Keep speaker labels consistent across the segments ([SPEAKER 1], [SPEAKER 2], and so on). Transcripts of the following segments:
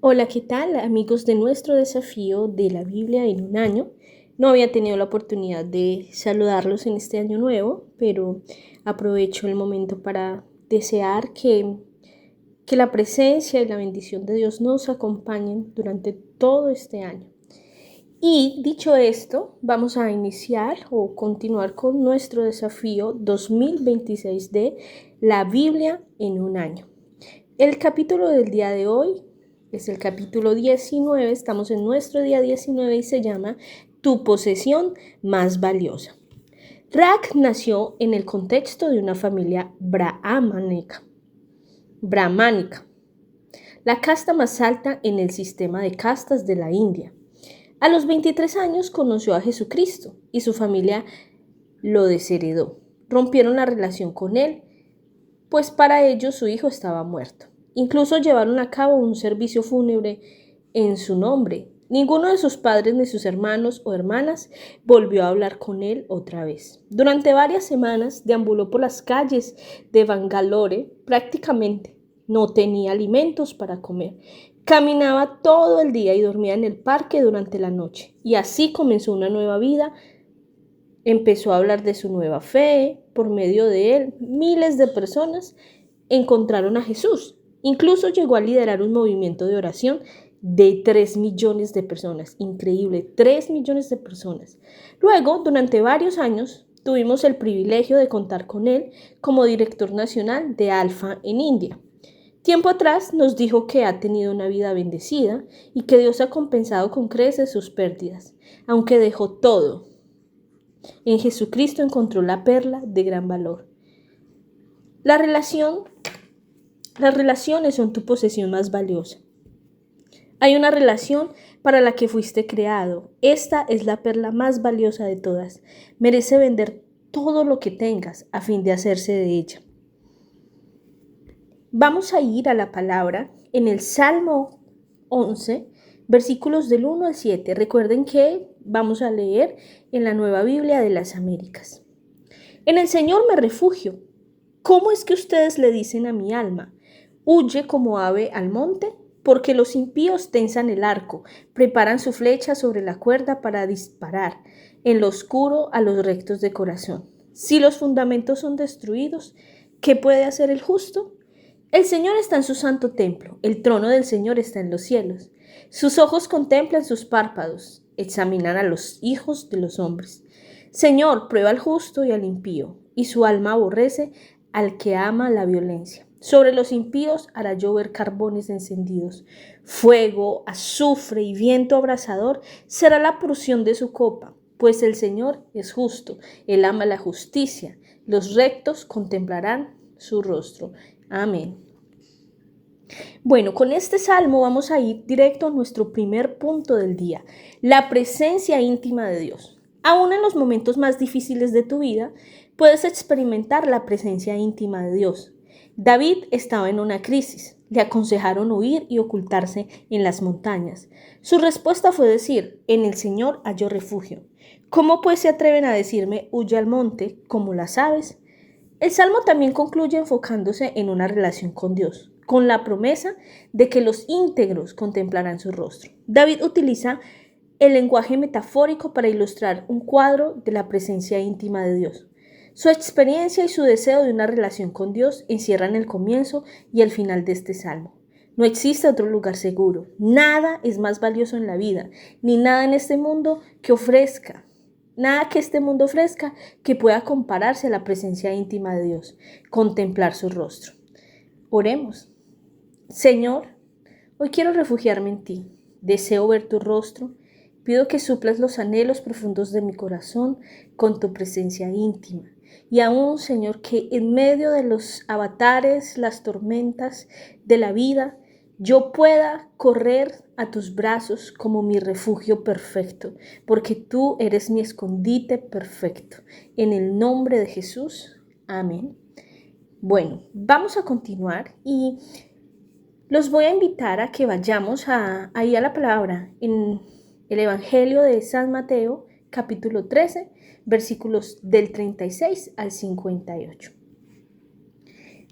[SPEAKER 1] Hola, ¿qué tal, amigos de nuestro desafío de la Biblia en un año? No había tenido la oportunidad de saludarlos en este año nuevo, pero aprovecho el momento para desear que la presencia y la bendición de Dios nos acompañen durante todo este año. Y dicho esto, vamos a iniciar o continuar con nuestro desafío 2026 de la Biblia en un año. El capítulo del día de hoy es el capítulo 19, estamos en nuestro día 19 y se llama Tu posesión más valiosa. Rak nació en el contexto de una familia brahmánica, la casta más alta en el sistema de castas de la India. A los 23 años conoció a Jesucristo y su familia lo desheredó. Rompieron la relación con él, pues para ellos su hijo estaba muerto. Incluso llevaron a cabo un servicio fúnebre en su nombre. Ninguno de sus padres ni sus hermanos o hermanas volvió a hablar con él otra vez. Durante varias semanas deambuló por las calles de Bangalore, prácticamente no tenía alimentos para comer. Caminaba todo el día y dormía en el parque durante la noche. Y así comenzó una nueva vida. Empezó a hablar de su nueva fe. Por medio de él, miles de personas encontraron a Jesús. Incluso llegó a liderar un movimiento de oración de 3 millones de personas. Increíble, 3 millones de personas. Luego, durante varios años, tuvimos el privilegio de contar con él como director nacional de Alfa en India. Tiempo atrás nos dijo que ha tenido una vida bendecida y que Dios ha compensado con creces sus pérdidas, aunque dejó todo. En Jesucristo encontró la perla de gran valor. Las relaciones son tu posesión más valiosa. Hay una relación para la que fuiste creado. Esta es la perla más valiosa de todas. Merece vender todo lo que tengas a fin de hacerse de ella. Vamos a ir a la palabra en el Salmo 11, versículos del 1 al 7. Recuerden que vamos a leer en la Nueva Biblia de las Américas. En el Señor me refugio. ¿Cómo es que ustedes le dicen a mi alma? Huye como ave al monte, porque los impíos tensan el arco, preparan su flecha sobre la cuerda para disparar en lo oscuro a los rectos de corazón. Si los fundamentos son destruidos, ¿qué puede hacer el justo? El Señor está en su santo templo, el trono del Señor está en los cielos. Sus ojos contemplan sus párpados, examinan a los hijos de los hombres. Señor, prueba al justo y al impío, y su alma aborrece al que ama la violencia. Sobre los impíos hará llover carbones encendidos. Fuego, azufre y viento abrasador será la porción de su copa, pues el Señor es justo, Él ama la justicia. Los rectos contemplarán su rostro. Amén. Bueno, con este salmo vamos a ir directo a nuestro primer punto del día, la presencia íntima de Dios. Aún en los momentos más difíciles de tu vida, puedes experimentar la presencia íntima de Dios. David estaba en una crisis. Le aconsejaron huir y ocultarse en las montañas. Su respuesta fue decir, en el Señor hallo refugio. ¿Cómo pues se atreven a decirme, huye al monte, como las aves? El Salmo también concluye enfocándose en una relación con Dios, con la promesa de que los íntegros contemplarán su rostro. David utiliza el lenguaje metafórico para ilustrar un cuadro de la presencia íntima de Dios. Su experiencia y su deseo de una relación con Dios encierran el comienzo y el final de este salmo. No existe otro lugar seguro. Nada es más valioso en la vida, ni nada en este mundo Nada que este mundo ofrezca que pueda compararse a la presencia íntima de Dios, contemplar su rostro. Oremos. Señor, hoy quiero refugiarme en ti. Deseo ver tu rostro. Pido que suplas los anhelos profundos de mi corazón con tu presencia íntima. Y aún, Señor, que en medio de los avatares, las tormentas de la vida, yo pueda correr a tus brazos como mi refugio perfecto, porque tú eres mi escondite perfecto. En el nombre de Jesús, amén. Bueno, vamos a continuar y los voy a invitar a que vayamos ahí a la palabra en el Evangelio de San Mateo, capítulo 13, versículos del 36 al 58.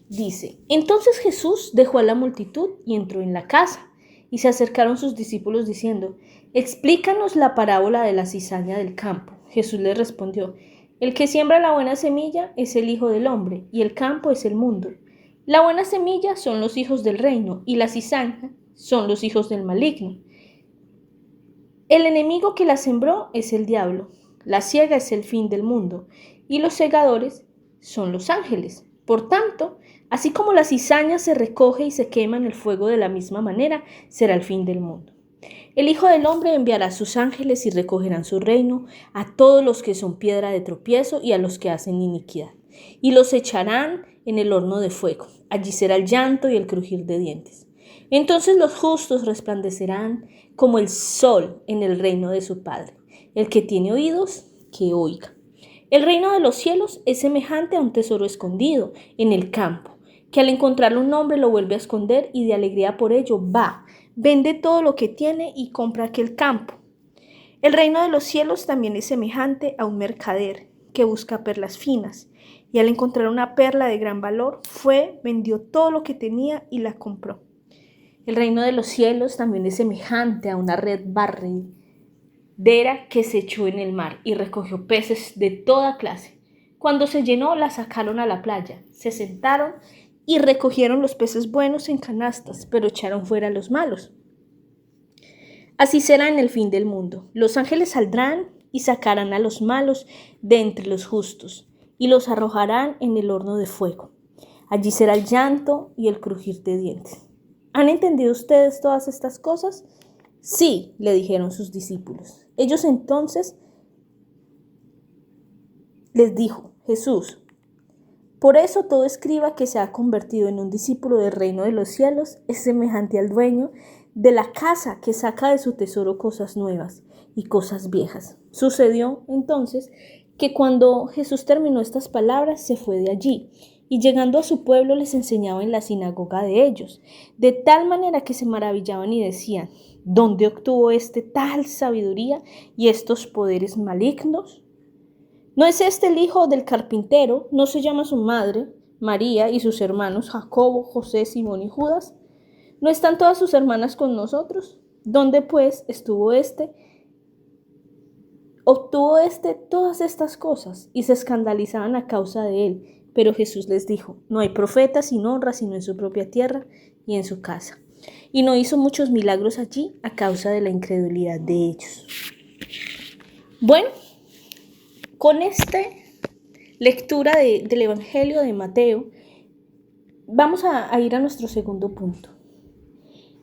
[SPEAKER 1] Dice, entonces Jesús dejó a la multitud y entró en la casa. Y se acercaron sus discípulos diciendo: «Explícanos la parábola de la cizaña del campo». Jesús les respondió: «El que siembra la buena semilla es el Hijo del Hombre, y el campo es el mundo. La buena semilla son los hijos del reino, y la cizaña son los hijos del maligno. El enemigo que la sembró es el diablo. La siega es el fin del mundo, y los segadores son los ángeles. Por tanto, así como la cizaña se recoge y se quema en el fuego, de la misma manera será el fin del mundo. El Hijo del Hombre enviará a sus ángeles y recogerán su reino a todos los que son piedra de tropiezo y a los que hacen iniquidad, y los echarán en el horno de fuego. Allí será el llanto y el crujir de dientes. Entonces los justos resplandecerán como el sol en el reino de su Padre. El que tiene oídos, que oiga. El reino de los cielos es semejante a un tesoro escondido en el campo, que al encontrarlo un hombre lo vuelve a esconder y de alegría por ello va, vende todo lo que tiene y compra aquel campo. El reino de los cielos también es semejante a un mercader que busca perlas finas, y al encontrar una perla de gran valor, fue, vendió todo lo que tenía y la compró. El reino de los cielos también es semejante a una red barredera que se echó en el mar y recogió peces de toda clase. Cuando se llenó, la sacaron a la playa, se sentaron y recogieron los peces buenos en canastas, pero echaron fuera los malos. Así será en el fin del mundo. Los ángeles saldrán y sacarán a los malos de entre los justos y los arrojarán en el horno de fuego. Allí será el llanto y el crujir de dientes. ¿Han entendido ustedes todas estas cosas? Sí, le dijeron sus discípulos. Ellos entonces les dijo Jesús: por eso todo escriba que se ha convertido en un discípulo del reino de los cielos es semejante al dueño de la casa que saca de su tesoro cosas nuevas y cosas viejas. Sucedió entonces que cuando Jesús terminó estas palabras, se fue de allí, y llegando a su pueblo les enseñaba en la sinagoga de ellos, de tal manera que se maravillaban y decían: ¿dónde obtuvo tal sabiduría y estos poderes malignos? ¿No es este el hijo del carpintero? ¿No se llama su madre María y sus hermanos Jacobo, José, Simón y Judas? ¿No están todas sus hermanas con nosotros? ¿Dónde pues obtuvo todas estas cosas? Y se escandalizaban a causa de él. Pero Jesús les dijo: no hay profeta sin honra sino en su propia tierra y en su casa. Y no hizo muchos milagros allí a causa de la incredulidad de ellos. Bueno, con esta lectura del Evangelio de Mateo, vamos a ir a nuestro segundo punto.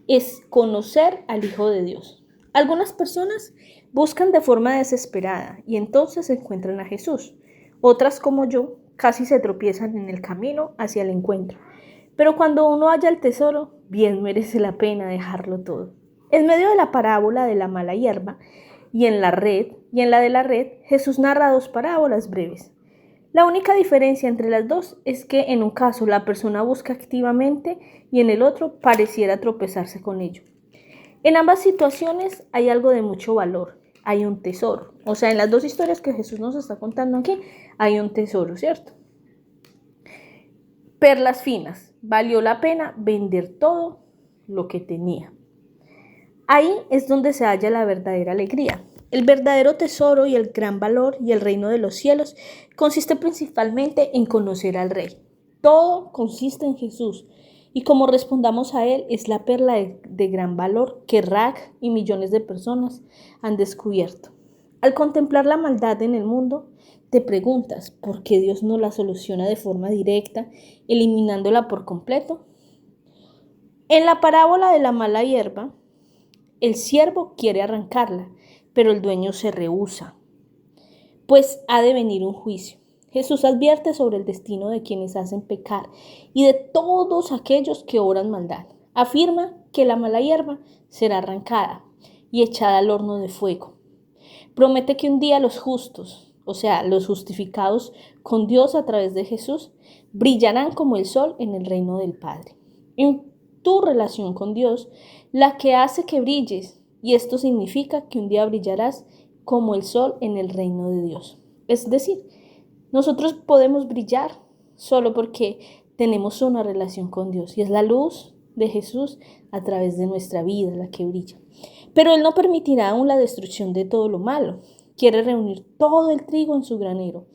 [SPEAKER 1] Es conocer al Hijo de Dios. Algunas personas buscan de forma desesperada y entonces encuentran a Jesús. Otras, como yo, casi se tropiezan en el camino hacia el encuentro. Pero cuando uno halla el tesoro, bien merece la pena dejarlo todo. En medio de la parábola de la mala hierba y en la de la red, Jesús narra dos parábolas breves. La única diferencia entre las dos es que en un caso la persona busca activamente y en el otro pareciera tropezarse con ello. En ambas situaciones hay algo de mucho valor, hay un tesoro. O sea, en las dos historias que Jesús nos está contando aquí, hay un tesoro, ¿cierto? Perlas finas, valió la pena vender todo lo que tenía. Ahí es donde se halla la verdadera alegría. El verdadero tesoro y el gran valor y el reino de los cielos consiste principalmente en conocer al Rey. Todo consiste en Jesús, y como respondamos a Él es la perla de gran valor que Rack y millones de personas han descubierto. Al contemplar la maldad en el mundo, te preguntas por qué Dios no la soluciona de forma directa, eliminándola por completo. En la parábola de la mala hierba, el siervo quiere arrancarla, pero el dueño se rehúsa, pues ha de venir un juicio. Jesús advierte sobre el destino de quienes hacen pecar y de todos aquellos que obran maldad. Afirma que la mala hierba será arrancada y echada al horno de fuego. Promete que un día los justos, o sea, los justificados con Dios a través de Jesús, brillarán como el sol en el reino del Padre. En tu relación con Dios, la que hace que brilles, y esto significa que un día brillarás como el sol en el reino de Dios. Es decir, nosotros podemos brillar solo porque tenemos una relación con Dios y es la luz de Jesús a través de nuestra vida, la que brilla. Pero Él no permitirá aún la destrucción de todo lo malo. Quiere reunir todo el trigo en su granero.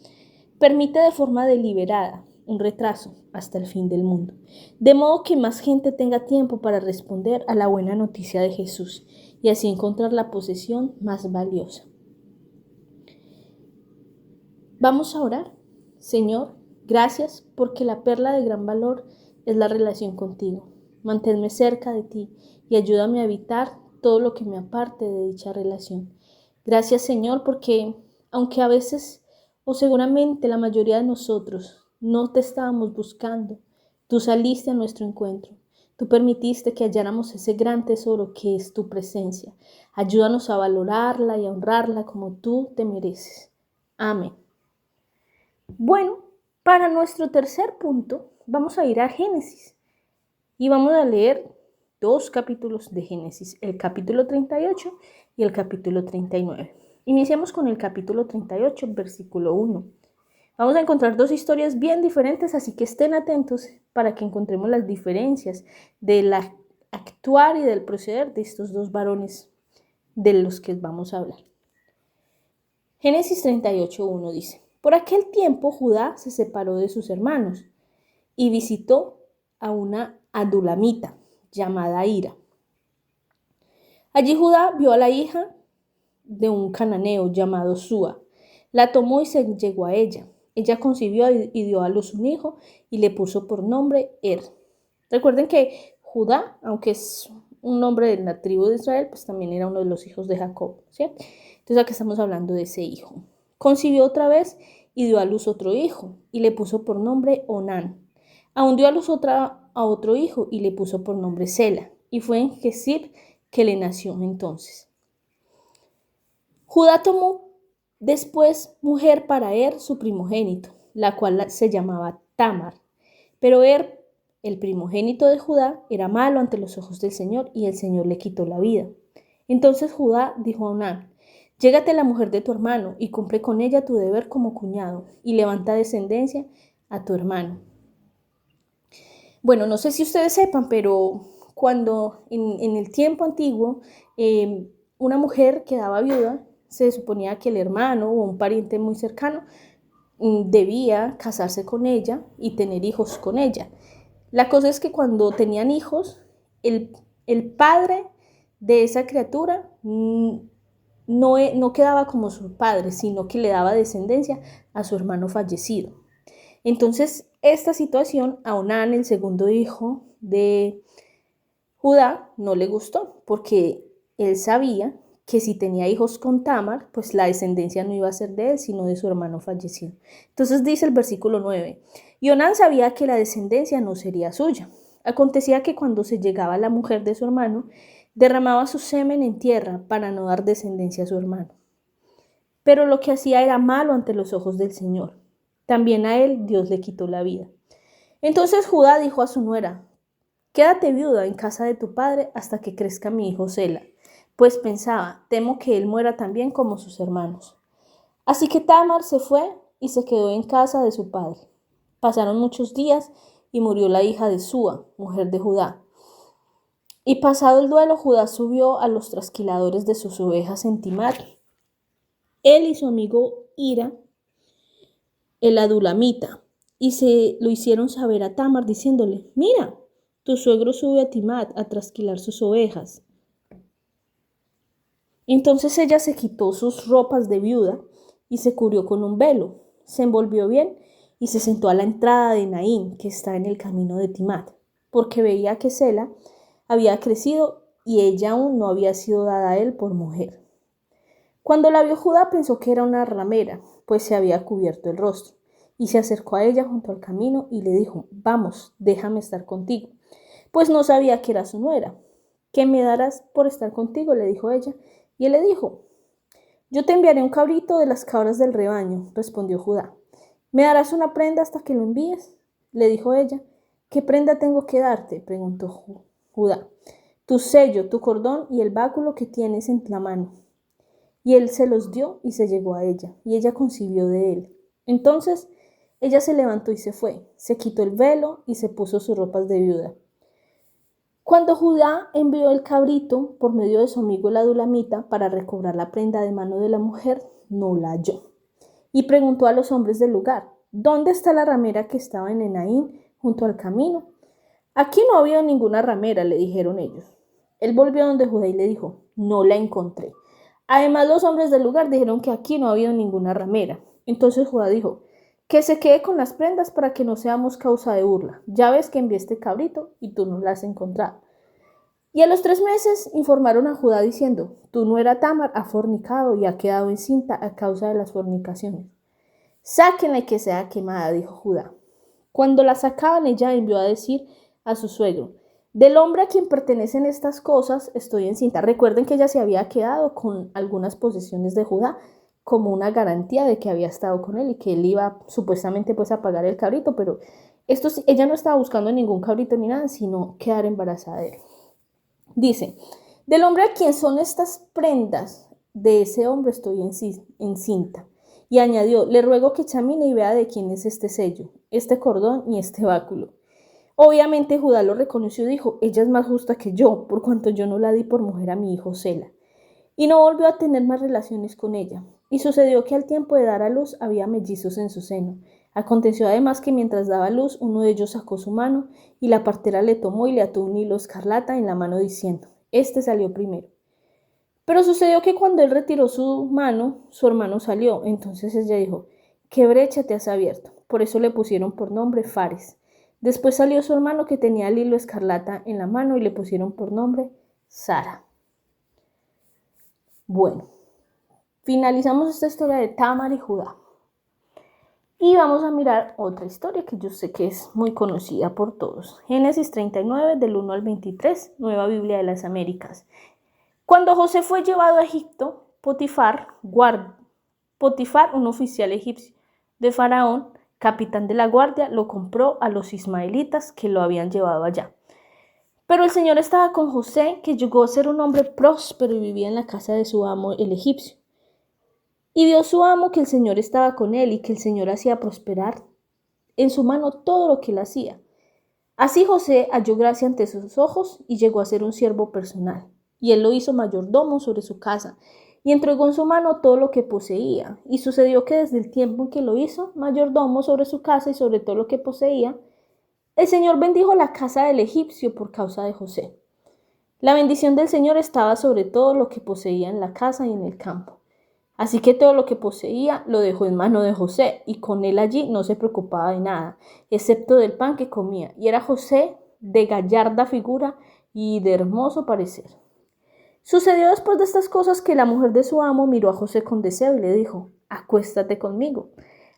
[SPEAKER 1] Permite de forma deliberada un retraso hasta el fin del mundo, de modo que más gente tenga tiempo para responder a la buena noticia de Jesús y así encontrar la posesión más valiosa. Vamos a orar. Señor, gracias porque la perla de gran valor es la relación contigo. Manténme cerca de ti y ayúdame a evitar todo lo que me aparte de dicha relación. Gracias, Señor, porque aunque a veces o seguramente la mayoría de nosotros no te estábamos buscando, tú saliste a nuestro encuentro. Tú permitiste que halláramos ese gran tesoro que es tu presencia. Ayúdanos a valorarla y a honrarla como tú te mereces. Amén. Bueno, para nuestro tercer punto vamos a ir a Génesis y vamos a leer 2 capítulos de Génesis, el capítulo 38 y el capítulo 39. Iniciamos con el capítulo 38, versículo 1. Vamos a encontrar 2 historias bien diferentes, así que estén atentos para que encontremos las diferencias del actuar y del proceder de estos 2 varones de los que vamos a hablar. Génesis 38, 1 dice: Por aquel tiempo Judá se separó de sus hermanos y visitó a una adulamita llamada Hira. Allí Judá vio a la hija de un cananeo llamado Súa. La tomó y se llegó a ella. Ella concibió y dio a luz un hijo y le puso por nombre Recuerden que Judá, aunque es un nombre de la tribu de Israel, pues también era uno de los hijos de Jacob, ¿sí? Entonces aquí estamos hablando de ese hijo. Concibió otra vez y dio a luz otro hijo y le puso por nombre Onán. Aún dio a luz a otro hijo y le puso por nombre Sela. Y fue en Gesib que le nació entonces. Judá tomó después mujer para su primogénito, la cual se llamaba Tamar. Pero el primogénito de Judá, era malo ante los ojos del Señor y el Señor le quitó la vida. Entonces Judá dijo a Onán: Llégate la mujer de tu hermano y cumple con ella tu deber como cuñado y levanta descendencia a tu hermano. Bueno, no sé si ustedes sepan, pero cuando en el tiempo antiguo una mujer quedaba viuda, se suponía que el hermano o un pariente muy cercano debía casarse con ella y tener hijos con ella. La cosa es que cuando tenían hijos, el padre de esa criatura no quedaba como su padre, sino que le daba descendencia a su hermano fallecido. Entonces, esta situación a Onán, el segundo hijo de Judá, no le gustó, porque él sabía que si tenía hijos con Tamar, pues la descendencia no iba a ser de él, sino de su hermano fallecido. Entonces dice el versículo 9, y Onán sabía que la descendencia no sería suya. Acontecía que cuando se llegaba la mujer de su hermano, derramaba su semen en tierra para no dar descendencia a su hermano. Pero lo que hacía era malo ante los ojos del Señor. También a él Dios le quitó la vida. Entonces Judá dijo a su nuera: Quédate viuda en casa de tu padre hasta que crezca mi hijo Sela, pues pensaba: temo que él muera también como sus hermanos. Así que Tamar se fue y se quedó en casa de su padre. Pasaron muchos días y murió la hija de Súa, mujer de Judá. Y pasado el duelo, Judá subió a los trasquiladores de sus ovejas en Timar. Él y su amigo Hira, el adulamita, y se lo hicieron saber a Tamar diciéndole: Mira, tu suegro sube a Timat a trasquilar sus ovejas. Entonces ella se quitó sus ropas de viuda y se cubrió con un velo, se envolvió bien y se sentó a la entrada de Naín, que está en el camino de Timat, porque veía que Sela había crecido y ella aún no había sido dada a él por mujer. Cuando la vio Judá pensó que era una ramera, pues se había cubierto el rostro, y se acercó a ella junto al camino y le dijo: Vamos, déjame estar contigo, pues no sabía que era su nuera. ¿Qué me darás por estar contigo?, le dijo ella, y él le dijo: Yo te enviaré un cabrito de las cabras del rebaño, respondió Judá. ¿Me darás una prenda hasta que lo envíes?, le dijo ella. ¿Qué prenda tengo que darte?, preguntó Judá. Tu sello, tu cordón y el báculo que tienes en la mano. Y él se los dio y se llegó a ella, y ella concibió de él. Entonces ella se levantó y se fue, se quitó el velo y se puso sus ropas de viuda. Cuando Judá envió el cabrito por medio de su amigo el adulamita para recobrar la prenda de mano de la mujer, no la halló. Y preguntó a los hombres del lugar, ¿dónde está la ramera que estaba en Enaim junto al camino? Aquí no había ninguna ramera, le dijeron ellos. Él volvió donde Judá y le dijo, no la encontré. Además, los hombres del lugar dijeron que aquí no había ninguna ramera. Entonces Judá dijo, que se quede con las prendas para que no seamos causa de burla. Ya ves que envié este cabrito y tú no la has encontrado. Y a los 3 meses informaron a Judá diciendo, tu nuera Tamar ha fornicado y ha quedado encinta a causa de las fornicaciones. Sáquenla y que sea quemada, dijo Judá. Cuando la sacaban, ella envió a decir a su suegro, del hombre a quien pertenecen estas cosas estoy encinta. Recuerden que ella se había quedado con algunas posesiones de Judá como una garantía de que había estado con él y que él iba supuestamente pues a pagar el cabrito, pero ella no estaba buscando ningún cabrito ni nada, sino quedar embarazada de él. Dice, del hombre a quien son estas prendas, de ese hombre estoy encinta. Y añadió, le ruego que examine y vea de quién es este sello, este cordón y este báculo. Obviamente Judá lo reconoció y dijo, ella es más justa que yo, por cuanto yo no la di por mujer a mi hijo Sela. Y no volvió a tener más relaciones con ella. Y sucedió que al tiempo de dar a luz había mellizos en su seno. Aconteció además que mientras daba luz, uno de ellos sacó su mano, y la partera le tomó y le ató un hilo escarlata en la mano diciendo, este salió primero. Pero sucedió que cuando él retiró su mano, su hermano salió. Entonces ella dijo, ¿qué brecha te has abierto? Por eso le pusieron por nombre Fares. Después salió su hermano que tenía el hilo escarlata en la mano y le pusieron por nombre Sara. Bueno, finalizamos esta historia de Tamar y Judá. Y vamos a mirar otra historia que yo sé que es muy conocida por todos. Génesis 39, del 1 al 23, Nueva Biblia de las Américas. Cuando José fue llevado a Egipto, Potifar, un oficial egipcio de Faraón, capitán de la guardia, lo compró a los ismaelitas que lo habían llevado allá. Pero el Señor estaba con José, que llegó a ser un hombre próspero y vivía en la casa de su amo, el egipcio. Y vio su amo que el Señor estaba con él y que el Señor hacía prosperar en su mano todo lo que él hacía. Así José halló gracia ante sus ojos y llegó a ser un siervo personal. Y él lo hizo mayordomo sobre su casa y entregó en su mano todo lo que poseía. Y sucedió que desde el tiempo en que lo hizo mayordomo sobre su casa y sobre todo lo que poseía, el Señor bendijo la casa del egipcio por causa de José. La bendición del Señor estaba sobre todo lo que poseía en la casa y en el campo. Así que todo lo que poseía lo dejó en mano de José, y con él allí no se preocupaba de nada, excepto del pan que comía. Y era José de gallarda figura y de hermoso parecer. Sucedió después de estas cosas que la mujer de su amo miró a José con deseo y le dijo, acuéstate conmigo.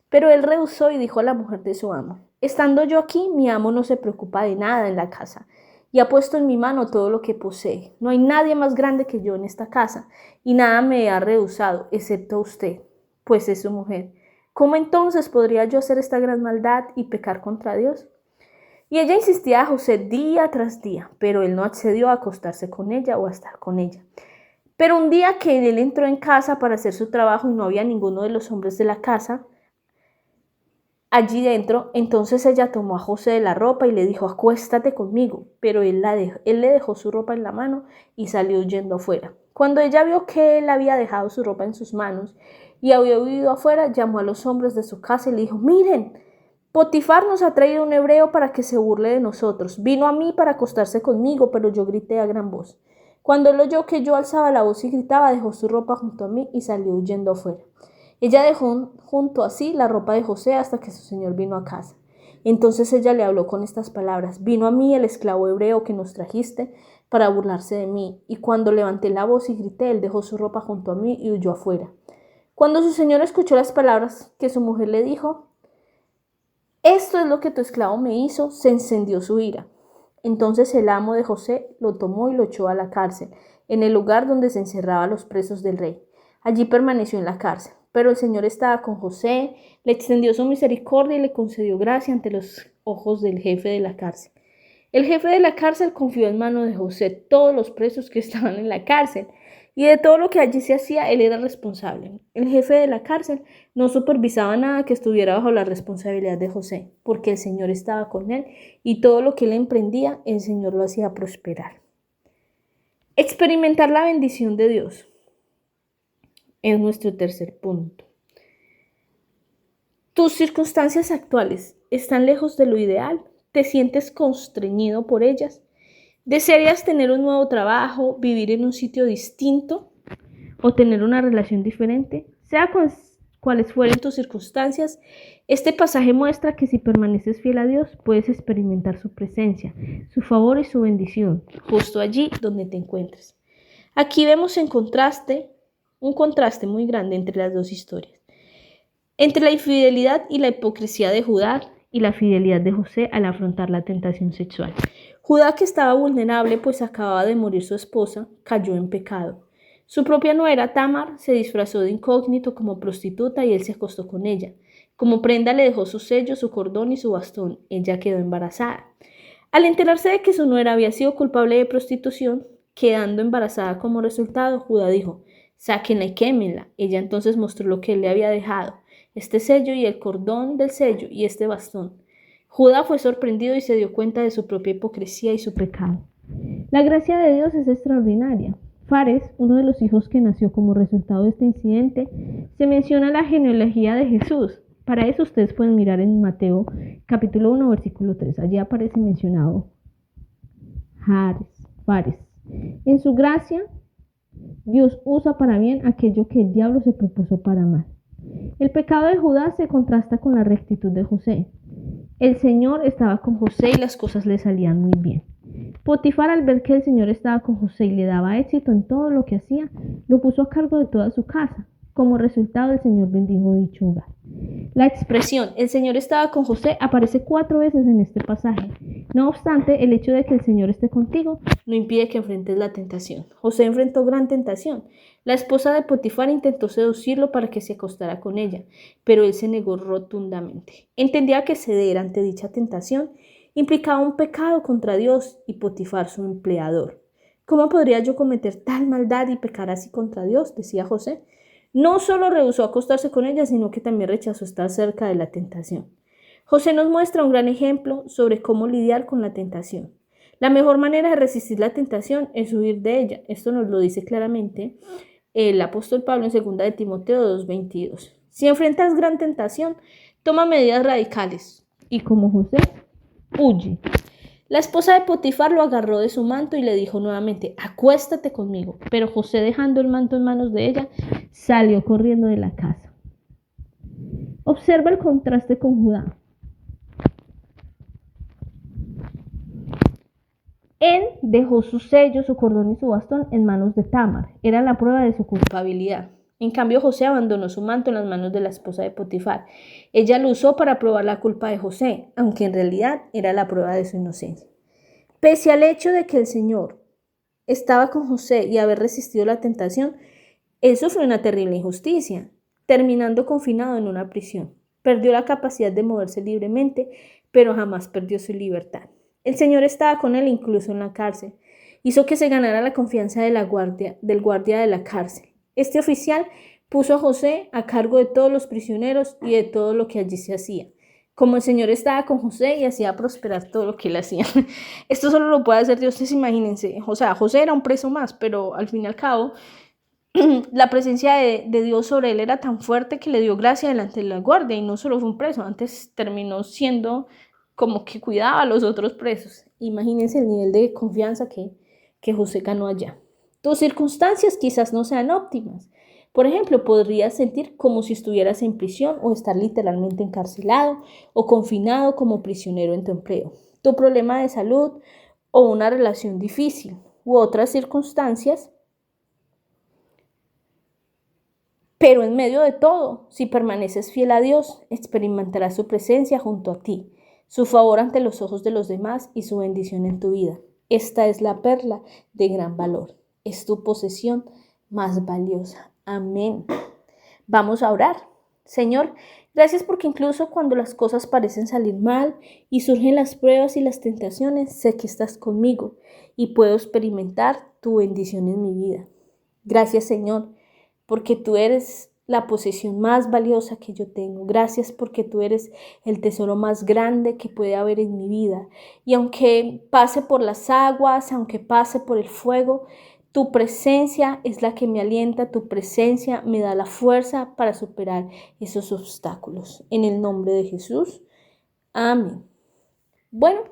[SPEAKER 1] Pero él rehusó y dijo a la mujer de su amo, estando yo aquí, mi amo no se preocupa de nada en la casa, y ha puesto en mi mano todo lo que posee. No hay nadie más grande que yo en esta casa, y nada me ha rehusado, excepto usted, pues es su mujer. ¿Cómo entonces podría yo hacer esta gran maldad y pecar contra Dios? Y ella insistía a José día tras día, pero él no accedió a acostarse con ella o a estar con ella. Pero un día que él entró en casa para hacer su trabajo y no había ninguno de los hombres de la casa allí dentro, entonces ella tomó a José de la ropa y le dijo, acuéstate conmigo. Pero él le dejó su ropa en la mano y salió huyendo afuera. Cuando ella vio que él había dejado su ropa en sus manos y había huido afuera, llamó a los hombres de su casa y le dijo, miren, Potifar nos ha traído un hebreo para que se burle de nosotros. Vino a mí para acostarse conmigo, pero yo grité a gran voz. Cuando él oyó que yo alzaba la voz y gritaba, dejó su ropa junto a mí y salió huyendo afuera. Ella dejó junto a sí la ropa de José hasta que su señor vino a casa. Entonces ella le habló con estas palabras, vino a mí el esclavo hebreo que nos trajiste para burlarse de mí. Y cuando levanté la voz y grité, él dejó su ropa junto a mí y huyó afuera. Cuando su señor escuchó las palabras que su mujer le dijo, esto es lo que tu esclavo me hizo, se encendió su ira. Entonces el amo de José lo tomó y lo echó a la cárcel, en el lugar donde se encerraban los presos del rey. Allí permaneció en la cárcel. Pero el Señor estaba con José, le extendió su misericordia y le concedió gracia ante los ojos del jefe de la cárcel. El jefe de la cárcel confió en mano de José todos los presos que estaban en la cárcel. Y de todo lo que allí se hacía, él era responsable. El jefe de la cárcel no supervisaba nada que estuviera bajo la responsabilidad de José, porque el Señor estaba con él y todo lo que él emprendía, el Señor lo hacía prosperar. Experimentar la bendición de Dios es nuestro tercer punto. ¿Tus circunstancias actuales están lejos de lo ideal? ¿Te sientes constreñido por ellas? ¿Desearías tener un nuevo trabajo, vivir en un sitio distinto o tener una relación diferente? Sea cuales fueren tus circunstancias, este pasaje muestra que si permaneces fiel a Dios, puedes experimentar su presencia, su favor y su bendición, justo allí donde te encuentres. Aquí vemos un contraste muy grande entre las dos historias. Entre la infidelidad y la hipocresía de Judá y la fidelidad de José al afrontar la tentación sexual. Judá, que estaba vulnerable pues acababa de morir su esposa, cayó en pecado. Su propia nuera, Tamar, se disfrazó de incógnito como prostituta y él se acostó con ella. Como prenda le dejó su sello, su cordón y su bastón. Ella quedó embarazada. Al enterarse de que su nuera había sido culpable de prostitución, quedando embarazada como resultado, Judá dijo: sáquenla y quémenla. Ella entonces mostró lo que él le había dejado: este sello y el cordón del sello y este bastón. Judá fue sorprendido y se dio cuenta de su propia hipocresía y su pecado. La gracia de Dios es extraordinaria. Fares, uno de los hijos que nació como resultado de este incidente, se menciona la genealogía de Jesús. Para eso ustedes pueden mirar en Mateo capítulo 1, versículo 3. Allí aparece mencionado Fares. En su gracia, Dios usa para bien aquello que el diablo se propuso para mal. El pecado de Judá se contrasta con la rectitud de José. El Señor estaba con José y las cosas le salían muy bien. Potifar, al ver que el Señor estaba con José y le daba éxito en todo lo que hacía, lo puso a cargo de toda su casa. Como resultado, el Señor bendijo dicho hogar. La expresión "el Señor estaba con José" aparece 4 veces en este pasaje. No obstante, el hecho de que el Señor esté contigo no impide que enfrentes la tentación. José enfrentó gran tentación. La esposa de Potifar intentó seducirlo para que se acostara con ella, pero él se negó rotundamente. Entendía que ceder ante dicha tentación implicaba un pecado contra Dios y Potifar, su empleador. ¿Cómo podría yo cometer tal maldad y pecar así contra Dios?, decía José. No solo rehusó acostarse con ella, sino que también rechazó estar cerca de la tentación. José nos muestra un gran ejemplo sobre cómo lidiar con la tentación. La mejor manera de resistir la tentación es huir de ella. Esto nos lo dice claramente el apóstol Pablo en 2 de Timoteo 2:22. Si enfrentas gran tentación, toma medidas radicales y, como José, huye. La esposa de Potifar lo agarró de su manto y le dijo nuevamente: acuéstate conmigo. Pero José, dejando el manto en manos de ella, salió corriendo de la casa. Observa el contraste con Judá. Él dejó su sello, su cordón y su bastón en manos de Tamar. Era la prueba de su culpabilidad. En cambio, José abandonó su manto en las manos de la esposa de Potifar. Ella lo usó para probar la culpa de José, aunque en realidad era la prueba de su inocencia. Pese al hecho de que el Señor estaba con José y haber resistido la tentación, él sufrió una terrible injusticia, terminando confinado en una prisión. Perdió la capacidad de moverse libremente, pero jamás perdió su libertad. El Señor estaba con él incluso en la cárcel. Hizo que se ganara la confianza del guardia de la cárcel. Este oficial puso a José a cargo de todos los prisioneros y de todo lo que allí se hacía. Como el Señor estaba con José y hacía prosperar todo lo que él hacía. Esto solo lo puede hacer Dios, ustedes imagínense. O sea, José era un preso más, pero al fin y al cabo, la presencia de Dios sobre él era tan fuerte que le dio gracia delante de la guardia, y no solo fue un preso, antes terminó siendo como que cuidaba a los otros presos. Imagínense el nivel de confianza que José ganó allá. Tus circunstancias quizás no sean óptimas. Por ejemplo, podrías sentir como si estuvieras en prisión o estar literalmente encarcelado o confinado como prisionero en tu empleo. Tu problema de salud o una relación difícil u otras circunstancias. Pero en medio de todo, si permaneces fiel a Dios, experimentarás su presencia junto a ti, su favor ante los ojos de los demás y su bendición en tu vida. Esta es la perla de gran valor. Es tu posesión más valiosa. Amén. Vamos a orar. Señor, gracias porque incluso cuando las cosas parecen salir mal y surgen las pruebas y las tentaciones, sé que estás conmigo y puedo experimentar tu bendición en mi vida. Gracias, Señor, porque tú eres la posesión más valiosa que yo tengo. Gracias porque tú eres el tesoro más grande que puede haber en mi vida. Y aunque pase por las aguas, aunque pase por el fuego, tu presencia es la que me alienta, tu presencia me da la fuerza para superar esos obstáculos. En el nombre de Jesús. Amén. Bueno,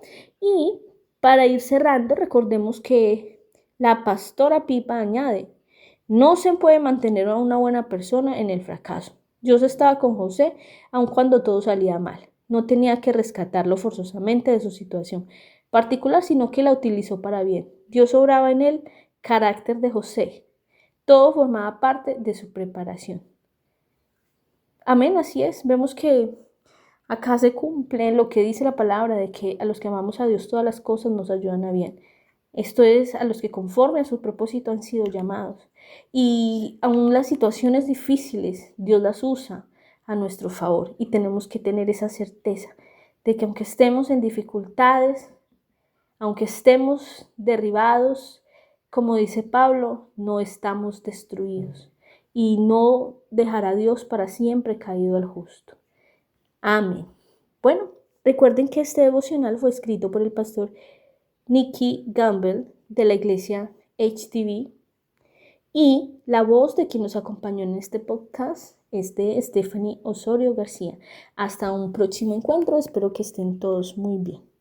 [SPEAKER 1] y para ir cerrando, recordemos que la pastora Pipa añade, no se puede mantener a una buena persona en el fracaso. Dios estaba con José aun cuando todo salía mal. No tenía que rescatarlo forzosamente de su situación particular, sino que la utilizó para bien. Dios obraba en el carácter de José. Todo formaba parte de su preparación. Amén, así es. Vemos que acá se cumple lo que dice la palabra de que a los que amamos a Dios todas las cosas nos ayudan a bien. Esto es a los que conforme a su propósito han sido llamados. Y aún las situaciones difíciles, Dios las usa a nuestro favor. Y tenemos que tener esa certeza de que aunque estemos en dificultades, aunque estemos derribados, como dice Pablo, no estamos destruidos. Y no dejará Dios para siempre caído al justo. Amén. Bueno, recuerden que este devocional fue escrito por el pastor Nicky Gamble de la iglesia HTV y la voz de quien nos acompañó en este podcast es de Stephanie Osorio García. Hasta un próximo encuentro, espero que estén todos muy bien.